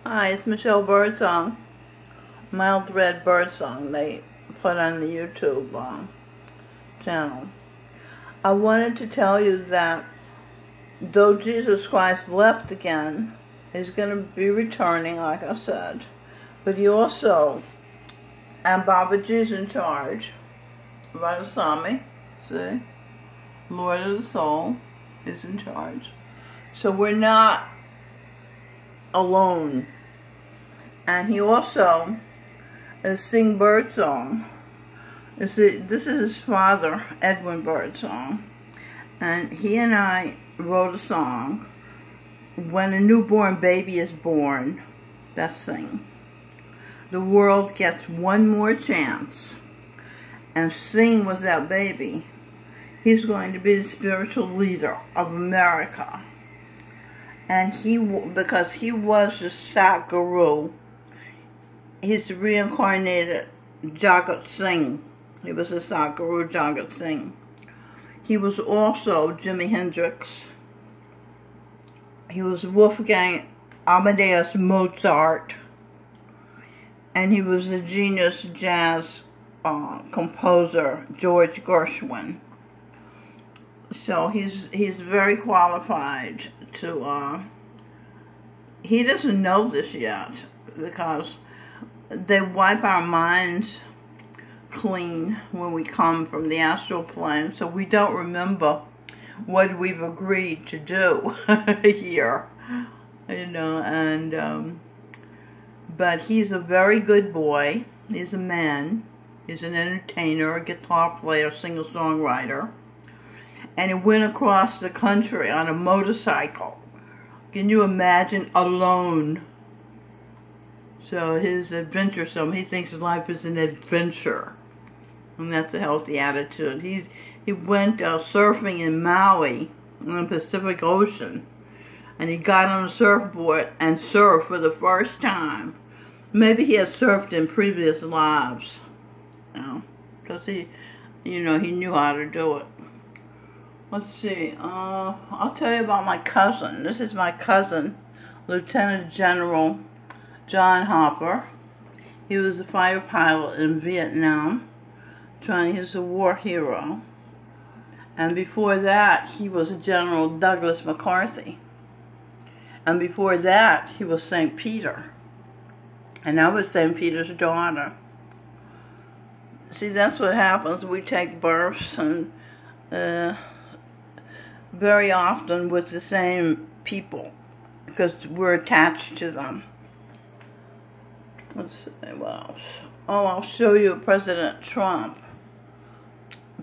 Hi, it's Michelle Birdsong. Mild Red Birdsong they put on the YouTube channel. I wanted to tell you that though Jesus Christ left again, he's going to be returning, like I said. But he also, and Babaji's in charge. Radhaswami, see? Lord of the Soul is in charge. So we're not alone. And he also is Sing Birdsong. This is his father, Edwin Birdsong. And he and I wrote a song, When a Newborn Baby is Born, that Sing. The world gets one more chance. And Sing was that baby. He's going to be the spiritual leader of America. And because he was the Sat Guru, he's the reincarnated Jagat Singh. He was the Sat Guru Jagat Singh. He was also Jimi Hendrix. He was Wolfgang Amadeus Mozart. And he was the genius jazz composer George Gershwin. So he's very qualified to, he doesn't know this yet because they wipe our minds clean when we come from the astral plane, so we don't remember what we've agreed to do here, you know, and, but he's a very good boy. He's a man. He's an entertainer, a guitar player, singer-songwriter. And he went across the country on a motorcycle. Can you imagine? Alone. So his adventuresome, he thinks life is an adventure. And that's a healthy attitude. He went surfing in Maui in the Pacific Ocean. And he got on a surfboard and surfed for the first time. Maybe he had surfed in previous lives. You know, because he knew how to do it. Let's see, I'll tell you about my cousin. This is my cousin, Lieutenant General John Hopper. He was a fighter pilot in Vietnam. He's a war hero. And before that, he was General Douglas MacArthur. And before that, he was St. Peter. And I was St. Peter's daughter. See, that's what happens. We take births and very often with the same people because we're attached to them. Let's see, well, I'll show you President Trump.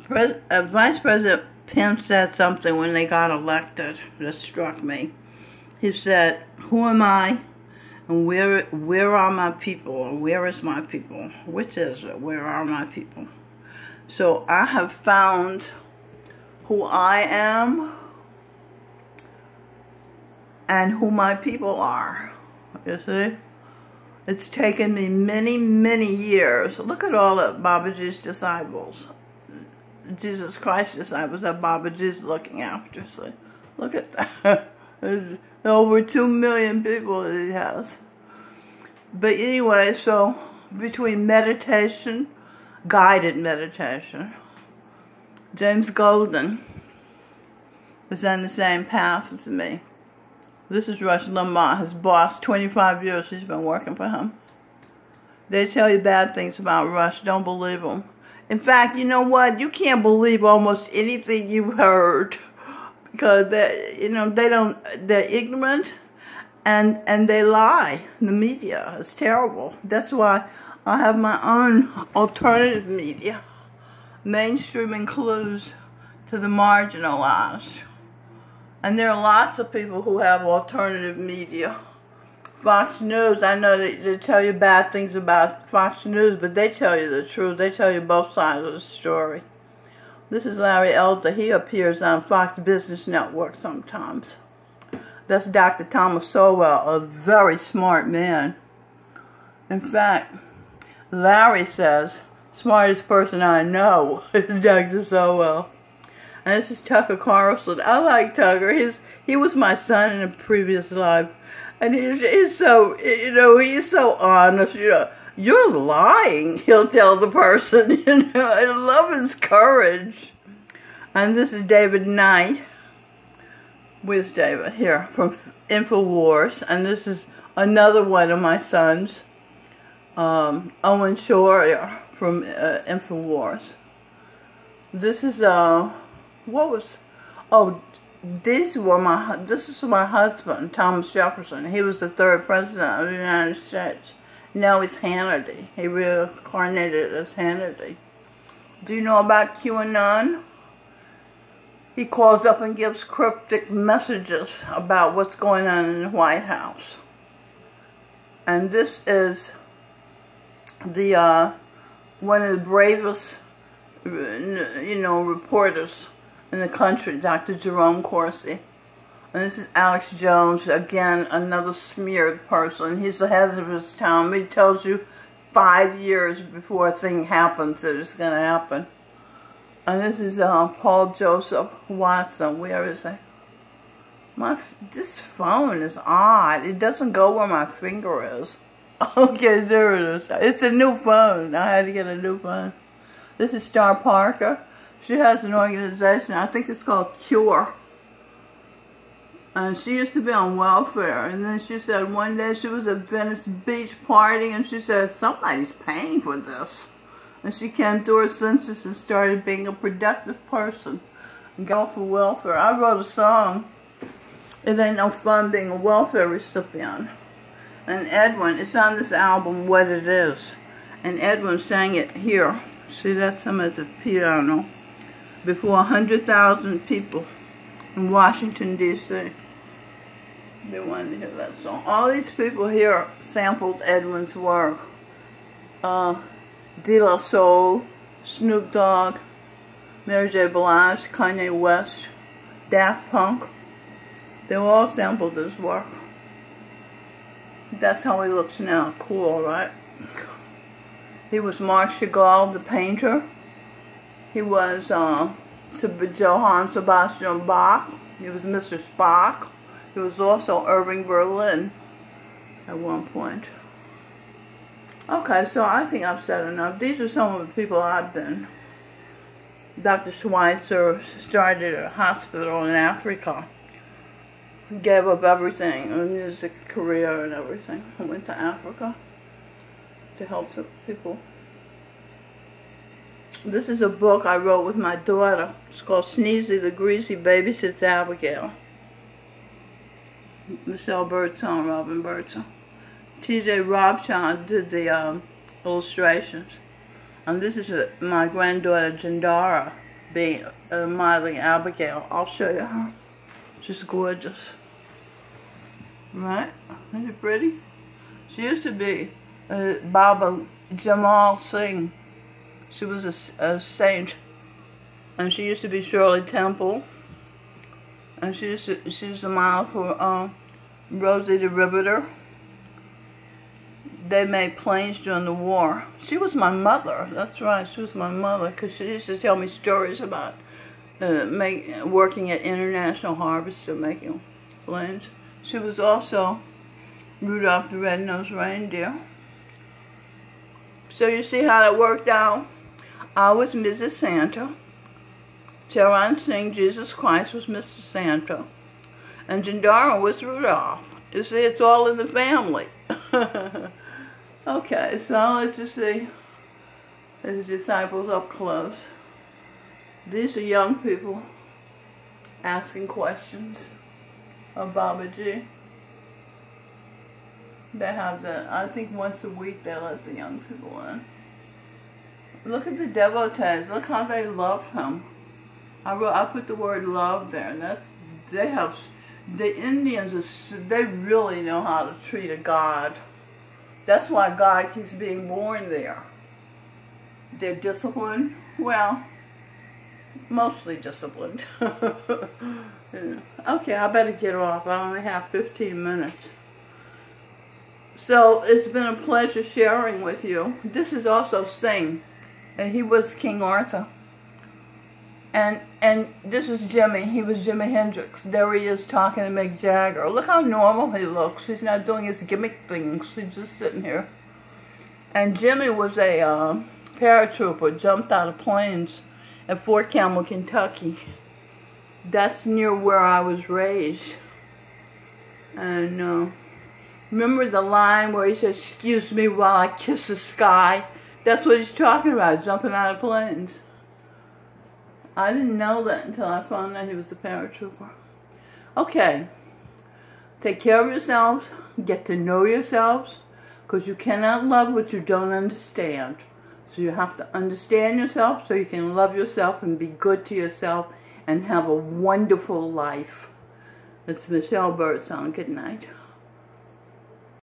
Vice President Pence said something when they got elected that struck me. He said, "Who am I? And where are my people? Or where is my people? Which is it? Where are my people?" So I have found who I am and who my people are. You see? It's taken me many, many years. Look at all of Babaji's disciples. Jesus Christ's disciples that Babaji's looking after. See? Look at that. There's over 2 million people that he has. But anyway, so between meditation, guided meditation, James Golden is on the same path as me. This is Rush Limbaugh, his boss. 25 years he's been working for him. They tell you bad things about Rush. Don't believe them. In fact, you know what? You can't believe almost anything you've heard because they're ignorant and they lie. The media is terrible. That's why I have my own alternative media. Mainstream includes to the marginalized. And there are lots of people who have alternative media. Fox News, I know they tell you bad things about Fox News, but they tell you the truth. They tell you both sides of the story. This is Larry Elder. He appears on Fox Business Network sometimes. That's Dr. Thomas Sowell, a very smart man. In fact, Larry says, smartest person I know is Dr. Sowell. And this is Tucker Carlson. I like Tucker. He was my son in a previous life. And he's so, he's so honest, You're lying, he'll tell the person, I love his courage. And this is David Knight. Where's David? Here, from InfoWars. And this is another one of my sons, Owen Shore from InfoWars. This is, this is my husband, Thomas Jefferson. He was the 3rd president of the United States. Now he's Hannity. He reincarnated as Hannity. Do you know about QAnon? He calls up and gives cryptic messages about what's going on in the White House. And this is the one of the bravest, reporters in the country, Dr. Jerome Corsi. And this is Alex Jones, again, another smeared person. He's ahead of his time. He tells you 5 years before a thing happens that it's going to happen. And this is Paul Joseph Watson. Where is he? This phone is odd. It doesn't go where my finger is. Okay, there it is. It's a new phone. I had to get a new phone. This is Star Parker. She has an organization. I think it's called Cure. And she used to be on welfare. And then she said one day she was at Venice Beach partying, and she said, somebody's paying for this. And she came to her senses and started being a productive person and got off of welfare. I wrote a song, It Ain't No Fun Being a Welfare Recipient. And Edwin, it's on this album, What It Is. And Edwin sang it here. See, that's him at the piano. Before 100,000 people in Washington, D.C. They wanted to hear that song. All these people here sampled Edwin's work. De La Soul, Snoop Dogg, Mary J. Blige, Kanye West, Daft Punk. They were all sampled his work. That's how he looks now. Cool, right? He was Marc Chagall, the painter. He was Johann Sebastian Bach. He was Mr. Spock. He was also Irving Berlin at one point. Okay, so I think I've said enough. These are some of the people I've been. Dr. Schweitzer started a hospital in Africa. He gave up everything, a music career and everything. I went to Africa to help the people. This is a book I wrote with my daughter. It's called Sneezy the Greasy Babysits Abigail. Michelle Birdsong, Robin Birdsong. T.J. Robchild did the illustrations. And this is my granddaughter Jandara being modeling Abigail. I'll show you her. She's gorgeous. Right? Isn't it pretty? She used to be Baba Jamal Singh. She was a saint. And she used to be Shirley Temple. And she was a model for Rosie the Riveter. They made planes during the war. She was my mother. That's right, she was my mother, because she used to tell me stories about working at International Harvester making planes. She was also Rudolph the Red-Nosed Reindeer. So you see how that worked out? I was Mrs. Santa. Charan Singh, Jesus Christ, was Mr. Santa. And Jandara was Rudolph. You see, it's all in the family. Okay, so let's just see his disciples up close. These are young people asking questions of Babaji. They have that, I think once a week they let the young people in. Look at the devotees, look how they love him. I put the word love there. The Indians, they really know how to treat a god. That's why God keeps being born there. They're disciplined. Well, mostly disciplined. Okay, I better get off. I only have 15 minutes. So, it's been a pleasure sharing with you. This is also Singh, and he was King Arthur. And this is Jimmy. He was Jimi Hendrix. There he is talking to Mick Jagger. Look how normal he looks. He's not doing his gimmick things. He's just sitting here. And Jimmy was a paratrooper, jumped out of planes at Fort Campbell, Kentucky. That's near where I was raised. And remember the line where he says, "Excuse me while I kiss the sky"? That's what he's talking about, jumping out of planes. I didn't know that until I found out he was a paratrooper. Okay. Take care of yourselves. Get to know yourselves. Because you cannot love what you don't understand. So you have to understand yourself so you can love yourself and be good to yourself and have a wonderful life. It's Michelle Birdsong. Good night.